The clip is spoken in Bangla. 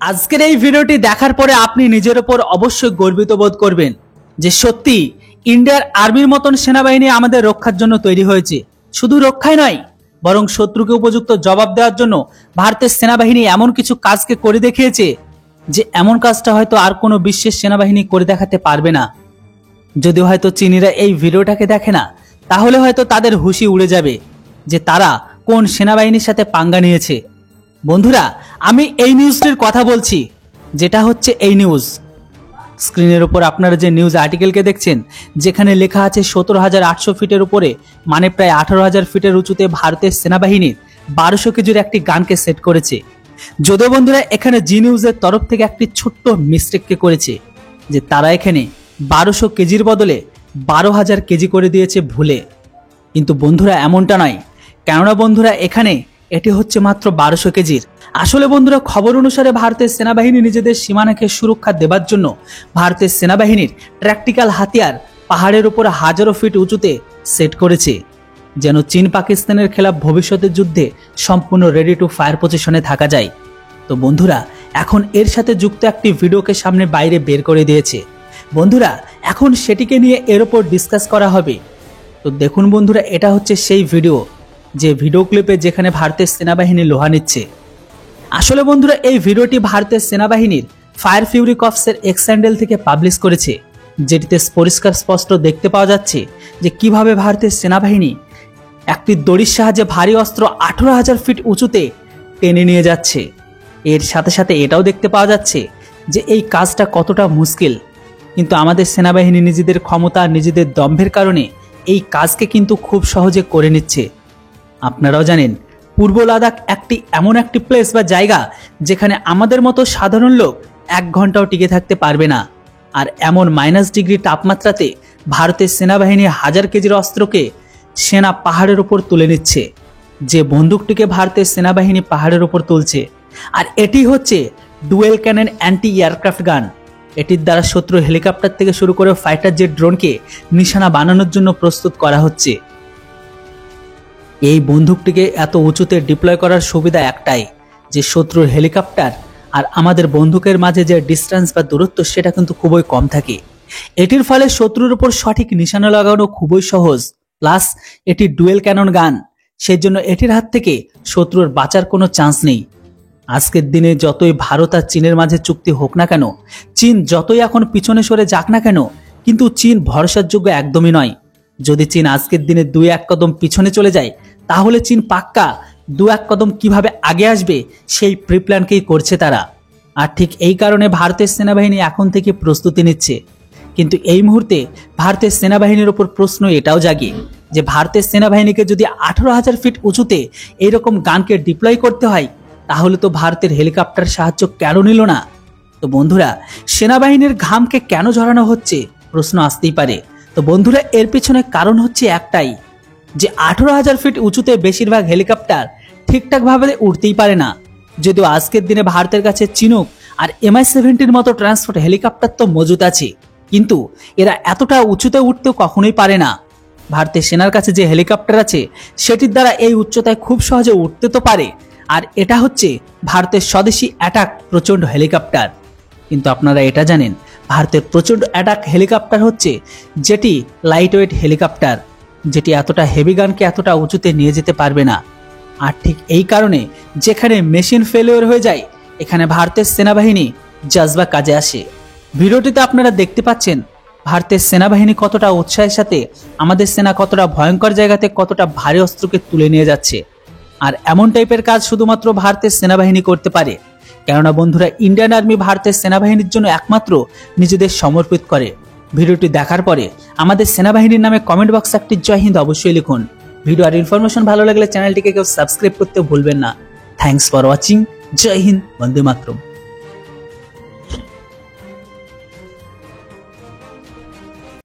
আজকের এই ভিডিওটি দেখার পরে আপনি নিজের উপর অবশ্যই গর্বিত বোধ করবেন যে সত্যি ইন্ডিয়ার আর্মির মতন সেনাবাহিনী আমাদের রক্ষার জন্য তৈরি হয়েছে। শুধু রক্ষাই নয়, বরং শত্রুকে উপযুক্ত জবাব দেওয়ার জন্য ভারতের সেনাবাহিনী এমন কিছু কাজকে করে দেখিয়েছে যে এমন কাজটা হয়তো আর কোনো বিশ্বের সেনাবাহিনী করে দেখাতে পারবে না। যদি হয়তো চীনিরা এই ভিডিওটাকে দেখে না, তাহলে হয়তো তাদের হুঁশি উড়ে যাবে যে তারা কোন সেনাবাহিনীর সাথে পাঙ্গা নিয়েছে। বন্ধুরা, আমি এই নিউজটির কথা বলছি, যেটা হচ্ছে এই নিউজ। স্ক্রিনের উপর আপনারা যে নিউজ আর্টিকেলকে দেখছেন, যেখানে লেখা আছে 17,800 ফিটের উপরে, মানে প্রায় 18,000 ফিটের উঁচুতে ভারতের সেনাবাহিনীর 1200 কেজির একটি গানকে সেট করেছে। যদিও বন্ধুরা এখানে জি নিউজের তরফ থেকে একটি ছোট্ট মিস্টেককে করেছে, যে তারা এখানে 1200 কেজির বদলে 12,000 কেজি করে দিয়েছে ভুলে। কিন্তু বন্ধুরা এমনটা নয়, কেননা বন্ধুরা এখানে এটি হচ্ছে মাত্র 1200 কেজির। আসলে বন্ধুরা খবর অনুসারে ভারতের সেনাবাহিনী নিজেদের সীমানাকে সুরক্ষা দেবার জন্য ভারতের সেনাবাহিনীর প্র্যাকটিক্যাল হাতিয়ার পাহাড়ের উপর হাজারো ফিট উঁচুতে সেট করেছে, যেন চীন পাকিস্তানের খেলাফ ভবিষ্যতের যুদ্ধে সম্পূর্ণ রেডি টু ফায়ার পজিশনে থাকা যায়। তো বন্ধুরা এখন এর সাথে যুক্ত একটি ভিডিওকে সামনে বাইরে বের করে দিয়েছে। বন্ধুরা এখন সেটিকে নিয়ে এর উপর ডিসকাস করা হবে। তো দেখুন বন্ধুরা, এটা হচ্ছে সেই ভিডিও, যে ভিডিও ক্লিপে যেখানে ভারতের সেনাবাহিনী লোহা নিচ্ছে। আসলে বন্ধুরা এই ভিডিওটি ভারতের সেনাবাহিনীর ফায়ার ফিউরি কর্পসের এক্স হ্যান্ডেল থেকে পাবলিশ করেছে, যেটিতে পরিষ্কার স্পষ্ট দেখতে পাওয়া যাচ্ছে যে কিভাবে ভারতের সেনাবাহিনী একটি দড়ির সাহায্যে ভারী অস্ত্র 18,000 ফিট উঁচুতে টেনে নিয়ে যাচ্ছে। এর সাথে সাথে এটাও দেখতে পাওয়া যাচ্ছে যে এই কাজটা কতটা মুশকিল, কিন্তু আমাদের সেনাবাহিনী নিজেদের ক্ষমতা নিজেদের দম্ভের কারণে এই কাজকে কিন্তু খুব সহজে করে নিচ্ছে। আপনারাও জানেন পূর্ব লাদাখ এমন একটি প্লেস বা জায়গা যেখানে আমাদের মতো সাধারণ লোক 1 ঘন্টাও টিকে থাকতে পারবে না। আর এমন -ডিগ্রি তাপমাত্রাতে ভারতের সেনাবাহিনী 1000 কেজির অস্ত্রকে সেনা পাহাড়ের উপর তুলে নিচ্ছে। যে বন্দুকটিকে ভারতের সেনাবাহিনী পাহাড়ের উপর তুলছে, আর এটি হচ্ছে ডুয়েল ক্যানন অ্যান্টি এয়ারক্রাফট গান। এটির দ্বারা শত্রু হেলিকপ্টার থেকে শুরু করে ফাইটার জেট ড্রোনকে নিশানা বানানোর জন্য প্রস্তুত করা হচ্ছে। এই বন্দুকটিকে এত উঁচুতে ডিপ্লয় করার সুবিধা একটাই, যে শত্রুর হেলিকপ্টার আর আমাদের বন্দুকের মাঝে যে ডিস্টেন্স বা দূরত্ব সেটা কিন্তু খুবই কম থাকে। এটির ফলে শত্রুর উপর সঠিক নিশানা লাগানো খুবই সহজ। প্লাস এটি ডুয়েল ক্যানন গান, সেই জন্য এটির হাত থেকে শত্রুর বাঁচার কোনো চান্স নেই। আজকের দিনে যতই ভারত আর চীনের মাঝে চুক্তি হোক না কেন, চীন যতই এখন পিছনে সরে যাক না কেন, কিন্তু চীন ভরসার যোগ্য একদমই নয়। যদি চীন আজকের দিনে 2-1 কদম পিছনে চলে যায়, তাহলে চীন পাক্কা 2-1 কদম কিভাবে আগে আসবে সেই প্রিপ্ল্যানকেই করছে তারা। আর ঠিক এই কারণে ভারতের সেনাবাহিনী এখন থেকে প্রস্তুতি নিচ্ছে। কিন্তু এই মুহূর্তে ভারতের সেনাবাহিনীর উপর প্রশ্ন এটাও জাগে যে ভারতের সেনাবাহিনীকে যদি 18,000 ফিট উঁচুতে এইরকম গানকে ডিপ্লয় করতে হয়, তাহলে তো ভারতের হেলিকপ্টার সাহায্য কেন নিল না? তো বন্ধুরা সেনাবাহিনীর ঘামকে কেন ঝরানো হচ্ছে প্রশ্ন আসতেই পারে। তো বন্ধুরা এর পিছনে কারণ হচ্ছে একটাই, যে 18,000 ফিট উঁচুতে বেশিরভাগ হেলিকপ্টার ঠিকঠাকভাবে উঠতেই পারে না। যদিও আজকের দিনে ভারতের কাছে চিনুক আর MI-17 মতো ট্রান্সপোর্ট হেলিকপ্টার তো মজুদ আছে, কিন্তু এরা এতটা উঁচুতে উঠতেও কখনোই পারে না। ভারতের সেনার কাছে যে হেলিকপ্টার আছে সেটির দ্বারা এই উচ্চতায় খুব সহজে উঠতে তো পারে, আর এটা হচ্ছে ভারতের স্বদেশি অ্যাটাক প্রচণ্ড হেলিকপ্টার। কিন্তু আপনারা এটা জানেন ভারতের প্রচণ্ড অ্যাটাক হেলিকপ্টার হচ্ছে যেটি লাইট ওয়েট হেলিকপ্টার, যেটি এতটা হেভি গানকে এতটা উঁচুতে নিয়ে যেতে পারবে না। আর ঠিক এই কারণে যেখানে মেশিন ফেলিওর হয়ে যায়, এখানে ভারতের সেনাবাহিনী জজবা কাজে আসে। ভিডিওটিতে আপনারা দেখতে পাচ্ছেন ভারতের সেনাবাহিনী কতটা উৎসাহের সাথে আমাদের সেনা কতটা ভয়ঙ্কর জায়গাতে কতটা ভারী অস্ত্রকে তুলে নিয়ে যাচ্ছে। আর এমন টাইপের কাজ শুধুমাত্র ভারতের সেনাবাহিনী করতে পারে, কেননা বন্ধুরা ইন্ডিয়ান আর্মি ভারতের সেনাবাহিনীর জন্য একমাত্র নিজেদের সমর্পিত করে। ভিডিওটি দেখার পরে আমাদের সেনাবাহিনীর নামে কমেন্ট বক্সে একটি জয় হিন্দ অবশ্যই লিখুন। ভিডিও আর ইনফরমেশন ভালো লাগলে চ্যানেলটিকে কেউ সাবস্ক্রাইব করতে ভুলবেন না। Thanks for watching. জয় হিন্দ, বন্দে মাতরম।